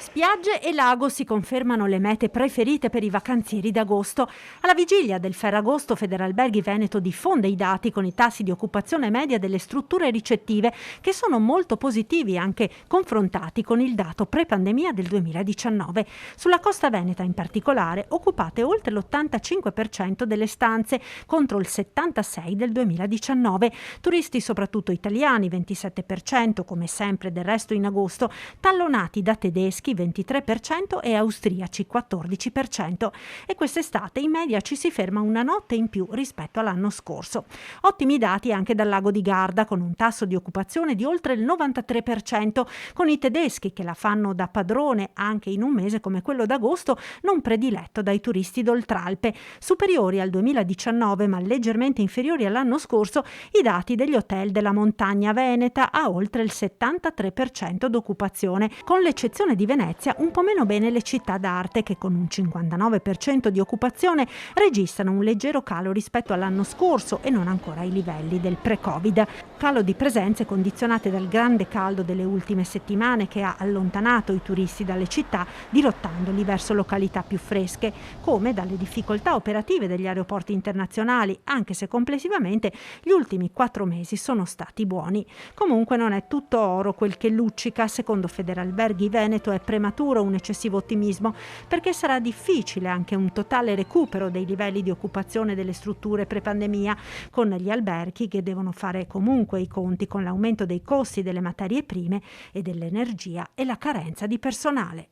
Spiagge e lago si confermano le mete preferite per i vacanzieri d'agosto. Alla vigilia del Ferragosto, Federalberghi Veneto diffonde i dati con i tassi di occupazione media delle strutture ricettive, che sono molto positivi anche confrontati con il dato pre-pandemia del 2019. Sulla costa veneta in particolare occupate oltre l'85% delle stanze contro il 76% del 2019. Turisti soprattutto italiani 27%, come sempre del resto in agosto, tallonati da tedeschi 23% e austriaci 14%. E quest'estate in media ci si ferma una notte in più rispetto all'anno scorso. Ottimi dati anche dal lago di Garda, con un tasso di occupazione di oltre il 93%, con i tedeschi che la fanno da padrone anche in un mese come quello d'agosto, non prediletto dai turisti d'Oltralpe. Superiori al 2019 ma leggermente inferiori all'anno scorso i dati degli hotel della montagna veneta, a oltre il 73% d'occupazione, con l'eccezione di Venezia un po' meno bene le città d'arte, che con un 59% di occupazione registrano un leggero calo rispetto all'anno scorso e non ancora ai livelli del pre-Covid. Calo di presenze condizionate dal grande caldo delle ultime settimane, che ha allontanato i turisti dalle città dirottandoli verso località più fresche, come dalle difficoltà operative degli aeroporti internazionali, anche se complessivamente gli ultimi 4 mesi sono stati buoni. Comunque non è tutto oro quel che luccica. Secondo Federalberghi Veneto è prematuro un eccessivo ottimismo, perché sarà difficile anche un totale recupero dei livelli di occupazione delle strutture pre-pandemia, con gli alberghi che devono fare comunque i conti con l'aumento dei costi delle materie prime e dell'energia e la carenza di personale.